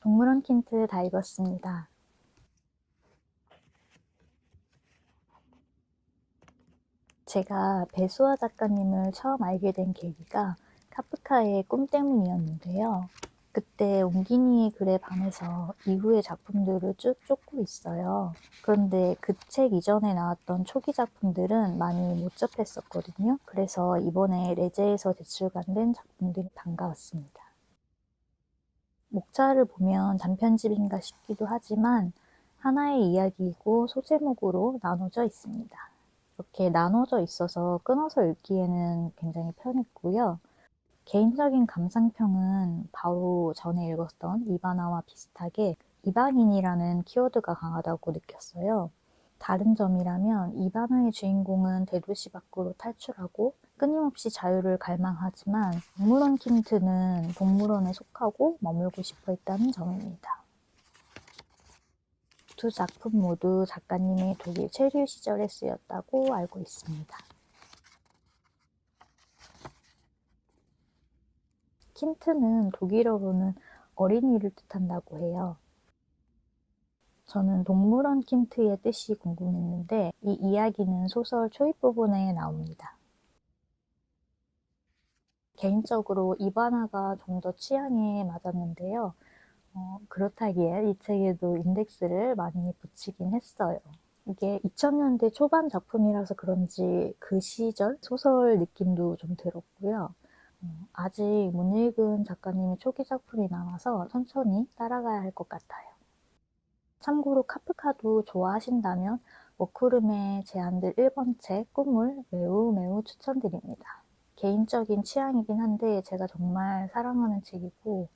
동물원 킨트 다 읽었습니다. 제가 배수아 작가님을 처음 알게 된 계기가 카프카의 꿈 때문이었는데요. 그때 옹기니의 글에 반해서 이후의 작품들을 쭉 쫓고 있어요. 그런데 그 책 이전에 나왔던 초기 작품들은 많이 못 접했었거든요. 그래서 이번에 레제에서 제출간된 작품들이 반가웠습니다. 목차를 보면 단편집인가 싶기도 하지만 하나의 이야기이고 소제목으로 나눠져 있습니다. 이렇게 나눠져 있어서 끊어서 읽기에는 굉장히 편했고요. 개인적인 감상평은 바로 전에 읽었던 이바나와 비슷하게 이방인이라는 키워드가 강하다고 느꼈어요. 다른 점이라면 이바나의 주인공은 대도시 밖으로 탈출하고 끊임없이 자유를 갈망하지만 동물원 킨트는 동물원에 속하고 머물고 싶어 했다는 점입니다. 두 작품 모두 작가님의 독일 체류 시절에 쓰였다고 알고 있습니다. 킨트는 독일어로는 어린이를 뜻한다고 해요. 저는 동물원 킨트의 뜻이 궁금했는데 이 이야기는 소설 초입 부분에 나옵니다. 개인적으로 이바나가 좀 더 취향에 맞았는데요. 그렇다기에 이 책에도 인덱스를 많이 붙이긴 했어요. 이게 2000년대 초반 작품이라서 그런지 그 시절 소설 느낌도 좀 들었고요. 아직 못 읽은 작가님의 초기 작품이 남아서 천천히 따라가야 할 것 같아요. 참고로 카프카도 좋아하신다면 워크룸에 제안될 1번 책 꿈을 매우 매우 추천드립니다. 개인적인 취향이긴 한데 제가 정말 사랑하는 책이고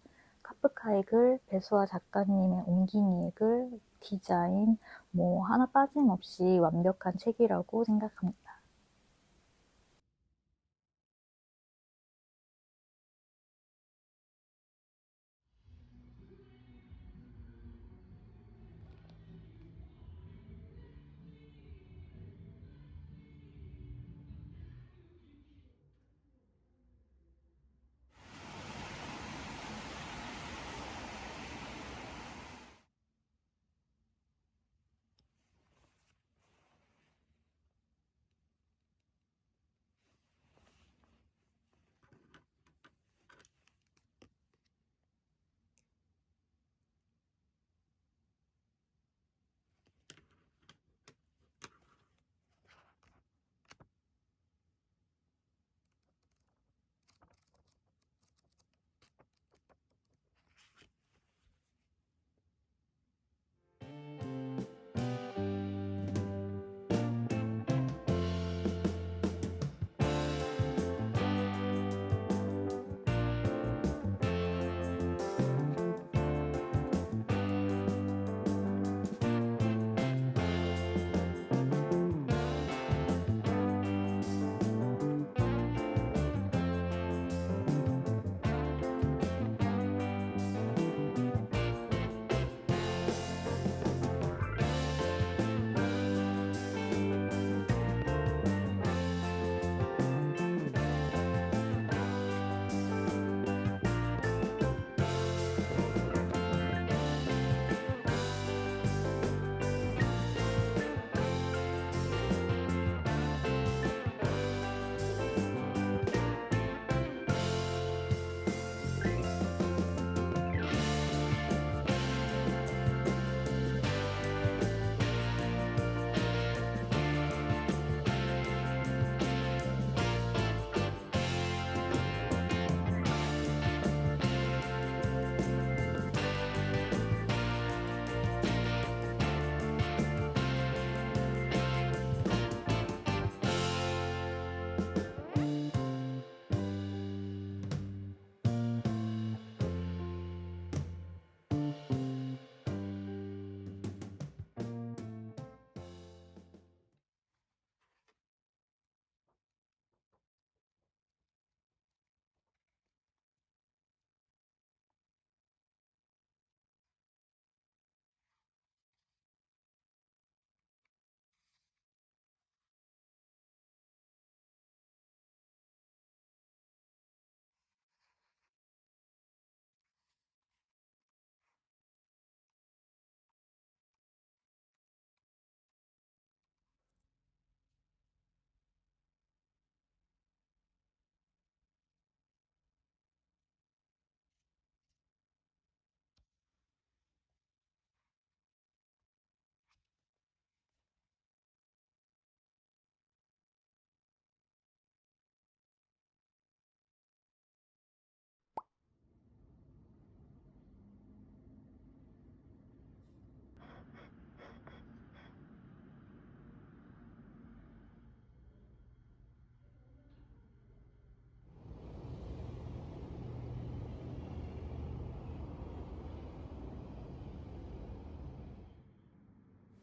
카프카의 글, 배수아 작가님의 옹기니의 글, 디자인 하나 빠짐없이 완벽한 책이라고 생각합니다.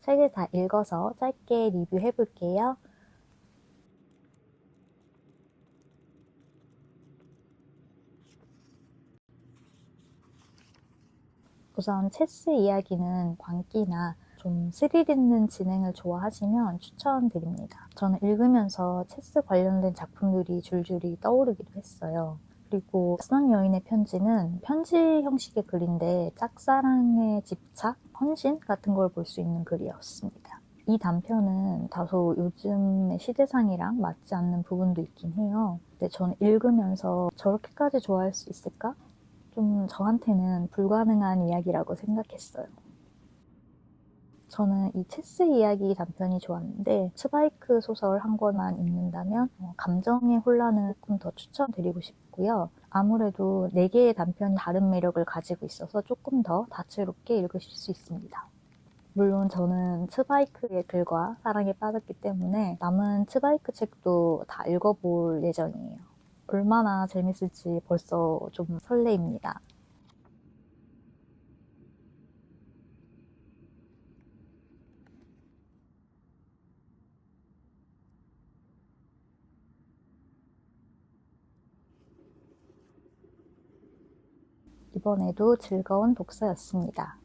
책을 다 읽어서 짧게 리뷰해 볼게요. 우선 체스 이야기는 광기나 좀 스릴 있는 진행을 좋아하시면 추천드립니다. 저는 읽으면서 체스 관련된 작품들이 줄줄이 떠오르기도 했어요. 그리고 낯선 여인의 편지는 편지 형식의 글인데 짝사랑의 집착, 헌신 같은 걸 볼 수 있는 글이었습니다. 이 단편은 다소 요즘의 시대상이랑 맞지 않는 부분도 있긴 해요. 근데 저는 읽으면서 저렇게까지 좋아할 수 있을까? 좀 저한테는 불가능한 이야기라고 생각했어요. 저는 이 체스 이야기 단편이 좋았는데 스파이크 소설 한 권만 읽는다면 감정의 혼란을 조금 더 추천드리고 싶고요. 아무래도 4개의 단편이 다른 매력을 가지고 있어서 조금 더 다채롭게 읽으실 수 있습니다. 물론 저는 츠바이크의 글과 사랑에 빠졌기 때문에 남은 츠바이크 책도 다 읽어볼 예정이에요. 얼마나 재밌을지 벌써 좀 설레입니다. 이번에도 즐거운 독서였습니다.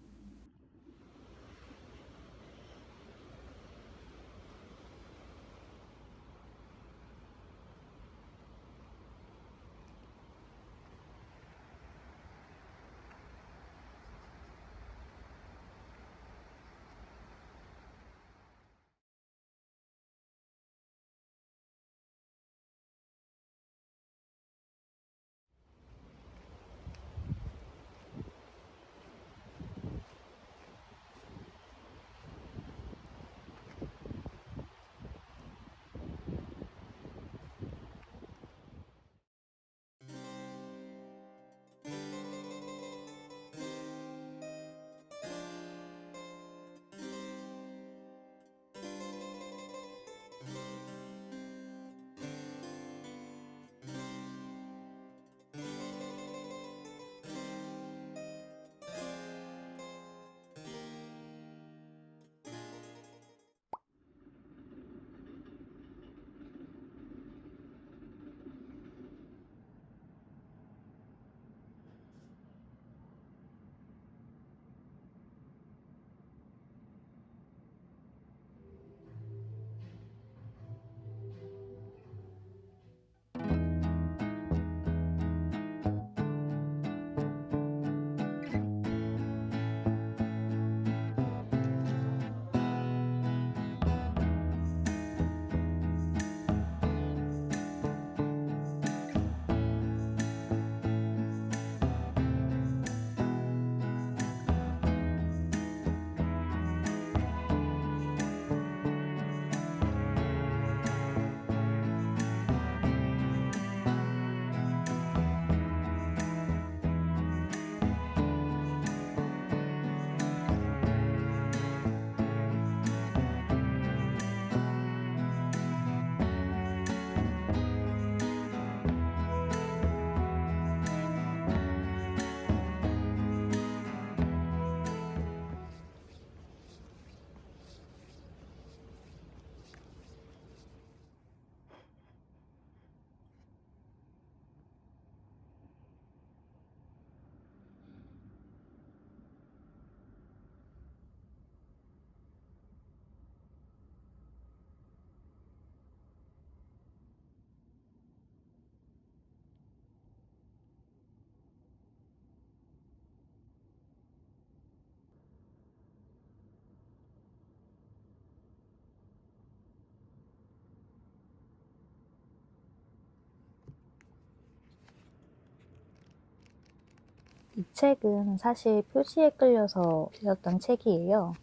이 책은 사실 표지에 끌려서 빌렸던 책이에요.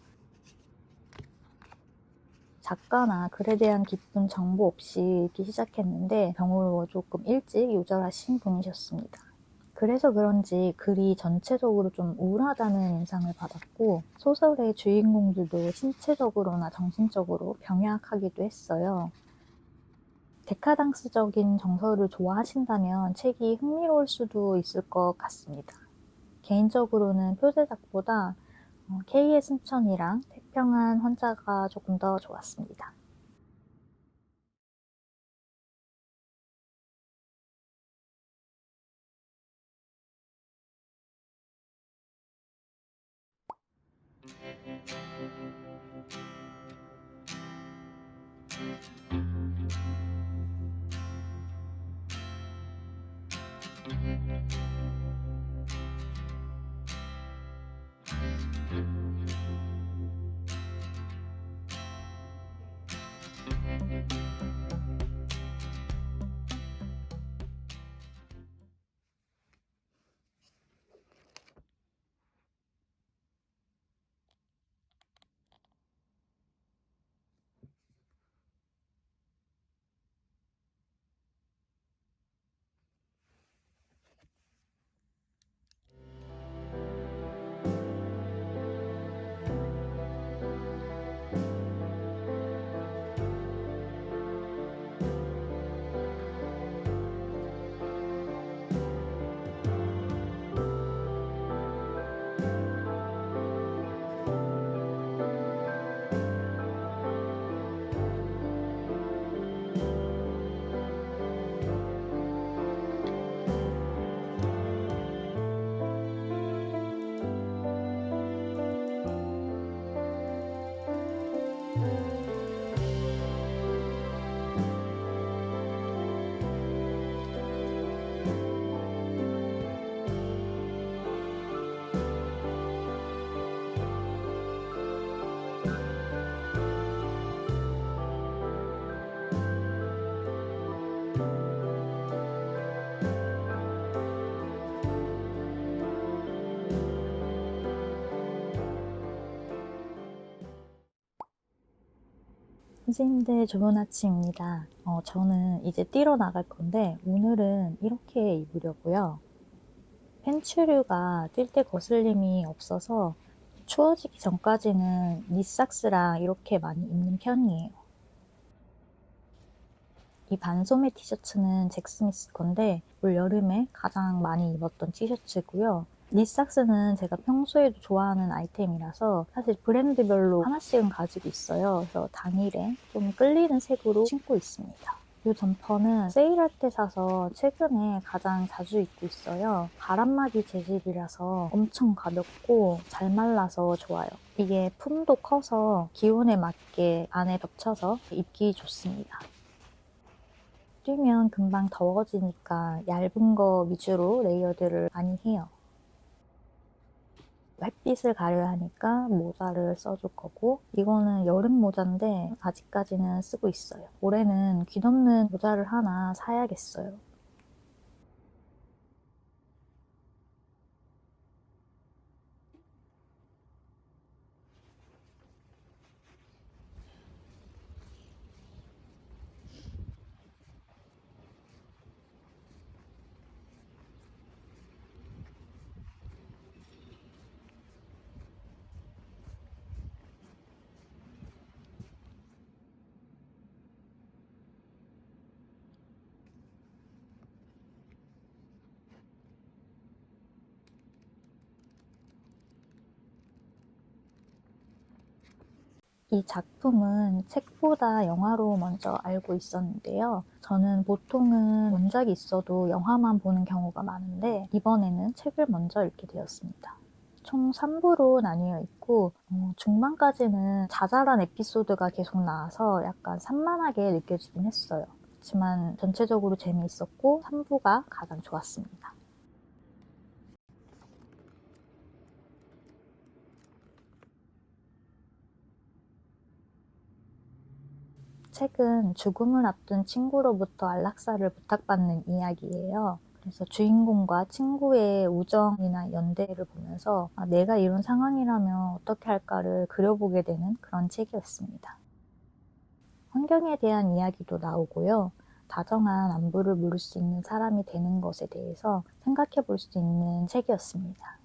작가나 글에 대한 깊은 정보 없이 읽기 시작했는데 병으로 조금 일찍 요절하신 분이셨습니다. 그래서 그런지 글이 전체적으로 좀 우울하다는 인상을 받았고 소설의 주인공들도 신체적으로나 정신적으로 병약하기도 했어요. 데카당스적인 정서를 좋아하신다면 책이 흥미로울 수도 있을 것 같습니다. 개인적으로는 표제작보다 K의 승천이랑 태평한 환자가 조금 더 좋았습니다. 선생님들 좋은 아침입니다. 저는 이제 뛰러 나갈 건데 오늘은 이렇게 입으려고요. 팬츠류가 뛸 때 거슬림이 없어서 추워지기 전까지는 니삭스랑 이렇게 많이 입는 편이에요. 이 반소매 티셔츠는 잭스미스 건데 올 여름에 가장 많이 입었던 티셔츠고요. 니삭스는 제가 평소에도 좋아하는 아이템이라서 사실 브랜드별로 하나씩은 가지고 있어요. 그래서 당일에 좀 끌리는 색으로 신고 있습니다. 이 점퍼는 세일할 때 사서 최근에 가장 자주 입고 있어요. 바람막이 재질이라서 엄청 가볍고 잘 말라서 좋아요. 이게 품도 커서 기온에 맞게 안에 겹쳐서 입기 좋습니다. 뛰면 금방 더워지니까 얇은 거 위주로 레이어드를 많이 해요. 햇빛을 가려야 하니까 모자를 써줄 거고, 이거는 여름 모자인데 아직까지는 쓰고 있어요. 올해는 귀 덮는 모자를 하나 사야겠어요. 이 작품은 책보다 영화로 먼저 알고 있었는데요. 저는 보통은 원작이 있어도 영화만 보는 경우가 많은데 이번에는 책을 먼저 읽게 되었습니다. 총 3부로 나뉘어 있고 중반까지는 자잘한 에피소드가 계속 나와서 약간 산만하게 느껴지긴 했어요. 그렇지만 전체적으로 재미있었고 3부가 가장 좋았습니다. 책은 죽음을 앞둔 친구로부터 안락사를 부탁받는 이야기예요. 그래서 주인공과 친구의 우정이나 연대를 보면서 내가 이런 상황이라면 어떻게 할까를 그려보게 되는 그런 책이었습니다. 환경에 대한 이야기도 나오고요. 다정한 안부를 물을 수 있는 사람이 되는 것에 대해서 생각해 볼 수 있는 책이었습니다.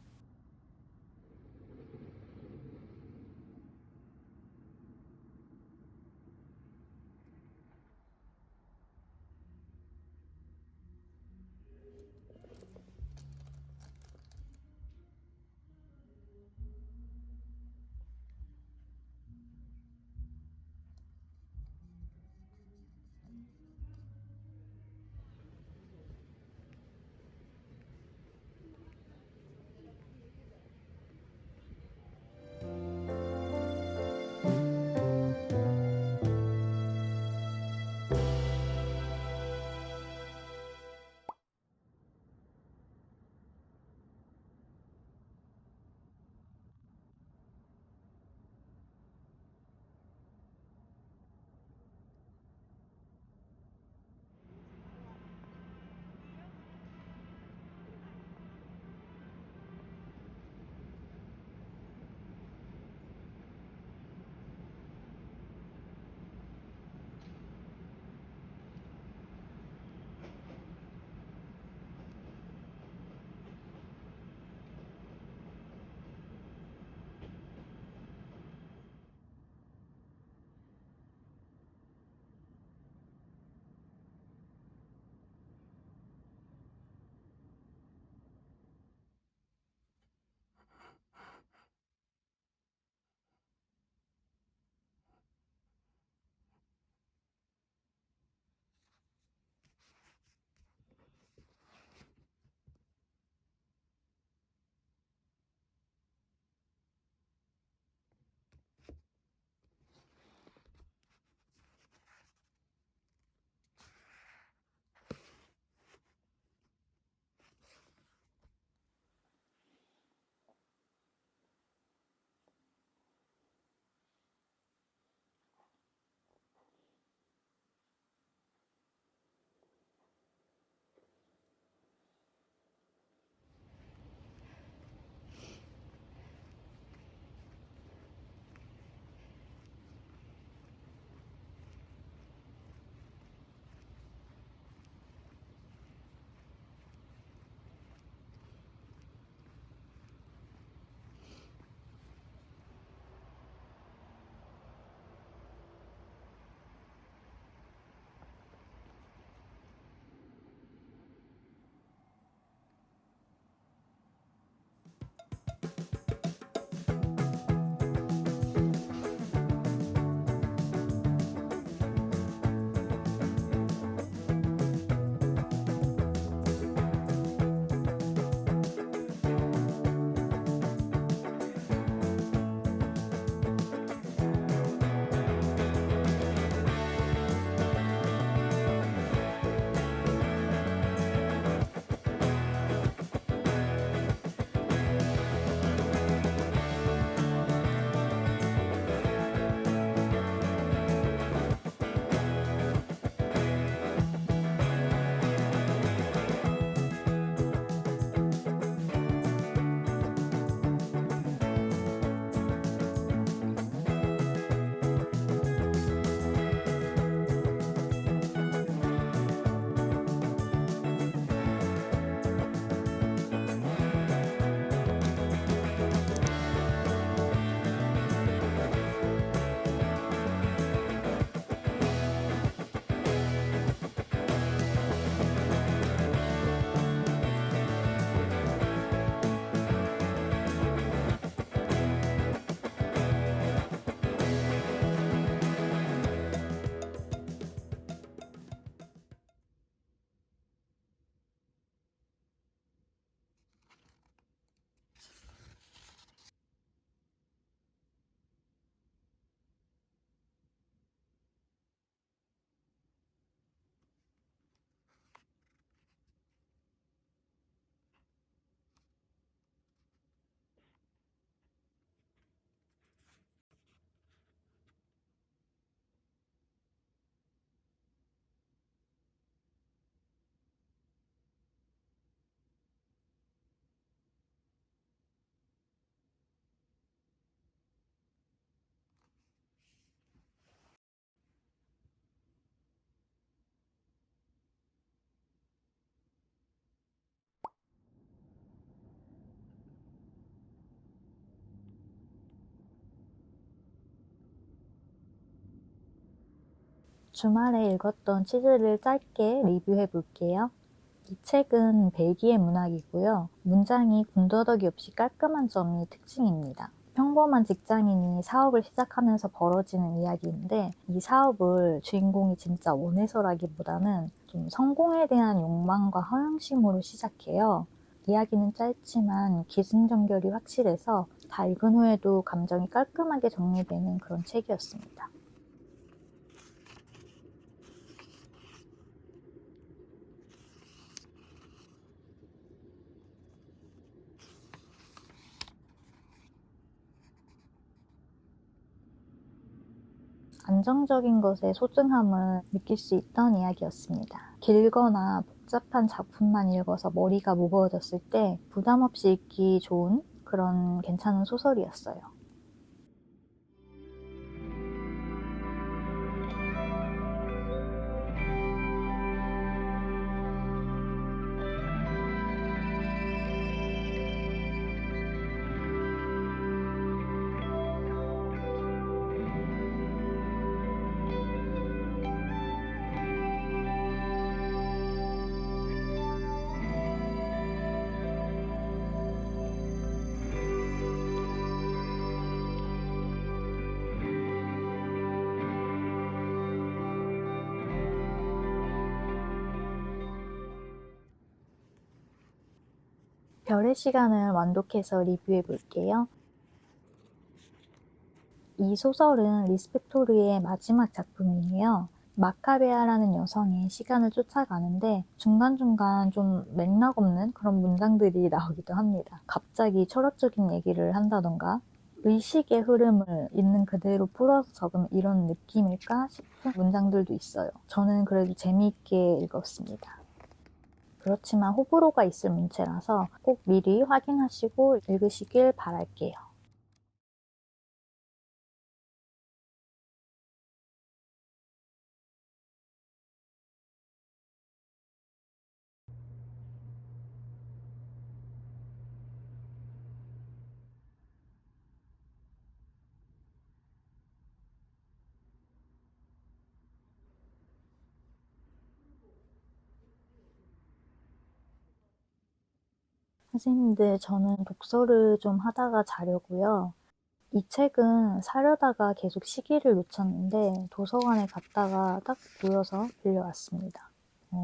주말에 읽었던 치즈를 짧게 리뷰해 볼게요. 이 책은 벨기에 문학이고요. 문장이 군더더기 없이 깔끔한 점이 특징입니다. 평범한 직장인이 사업을 시작하면서 벌어지는 이야기인데 이 사업을 주인공이 진짜 원해서라기보다는 좀 성공에 대한 욕망과 허영심으로 시작해요. 이야기는 짧지만 기승전결이 확실해서 다 읽은 후에도 감정이 깔끔하게 정리되는 그런 책이었습니다. 안정적인 것의 소중함을 느낄 수 있던 이야기였습니다. 길거나 복잡한 작품만 읽어서 머리가 무거워졌을 때 부담 없이 읽기 좋은 그런 괜찮은 소설이었어요. 별의 시간을 완독해서 리뷰해 볼게요. 이 소설은 리스펙토르의 마지막 작품이에요. 마카베아라는 여성의 시간을 쫓아가는데 중간중간 좀 맥락 없는 그런 문장들이 나오기도 합니다. 갑자기 철학적인 얘기를 한다던가 의식의 흐름을 있는 그대로 풀어서 적으면 이런 느낌일까 싶은 문장들도 있어요. 저는 그래도 재미있게 읽었습니다. 그렇지만 호불호가 있을 문체라서 꼭 미리 확인하시고 읽으시길 바랄게요. 선생님들, 저는 독서를 좀 하다가 자려고요. 이 책은 사려다가 계속 시기를 놓쳤는데 도서관에 갔다가 딱 보여서 빌려왔습니다.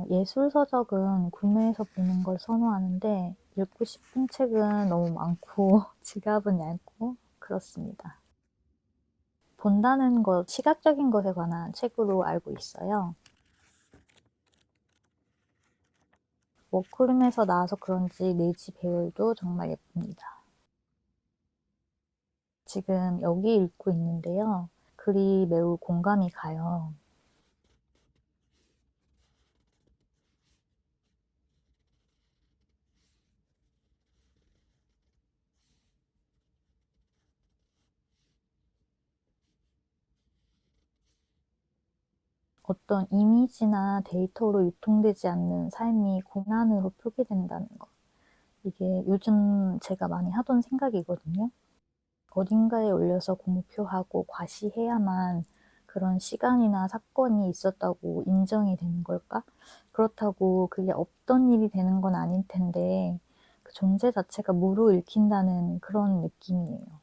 예술서적은 구매해서 보는 걸 선호하는데 읽고 싶은 책은 너무 많고 지갑은 얇고 그렇습니다. 본다는 것, 시각적인 것에 관한 책으로 알고 있어요. 워크룸에서 나와서 그런지 내지 배열도 정말 예쁩니다. 지금 여기 읽고 있는데요. 글이 매우 공감이 가요. 어떤 이미지나 데이터로 유통되지 않는 삶이 고난으로 표기된다는 것. 이게 요즘 제가 많이 하던 생각이거든요. 어딘가에 올려서 공표하고 과시해야만 그런 시간이나 사건이 있었다고 인정이 되는 걸까? 그렇다고 그게 없던 일이 되는 건 아닐 텐데 그 존재 자체가 무르익힌다는 그런 느낌이에요.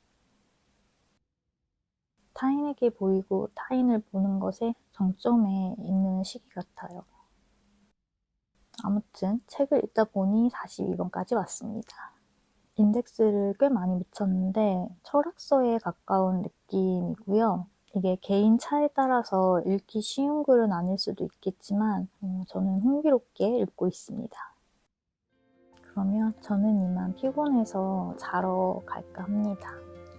타인에게 보이고 타인을 보는 것의 정점에 있는 시기 같아요. 아무튼 책을 읽다 보니 42번까지 왔습니다. 인덱스를 꽤 많이 붙였는데 철학서에 가까운 느낌이고요. 이게 개인 차에 따라서 읽기 쉬운 글은 아닐 수도 있겠지만 저는 흥미롭게 읽고 있습니다. 그러면 저는 이만 피곤해서 자러 갈까 합니다.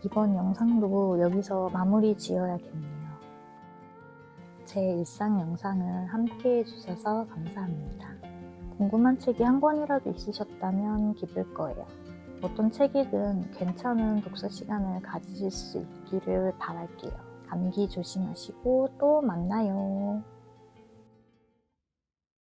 이번 영상도 여기서 마무리 지어야겠네요. 제 일상 영상을 함께 해주셔서 감사합니다. 궁금한 책이 한 권이라도 있으셨다면 기쁠 거예요. 어떤 책이든 괜찮은 독서 시간을 가지실 수 있기를 바랄게요. 감기 조심하시고 또 만나요.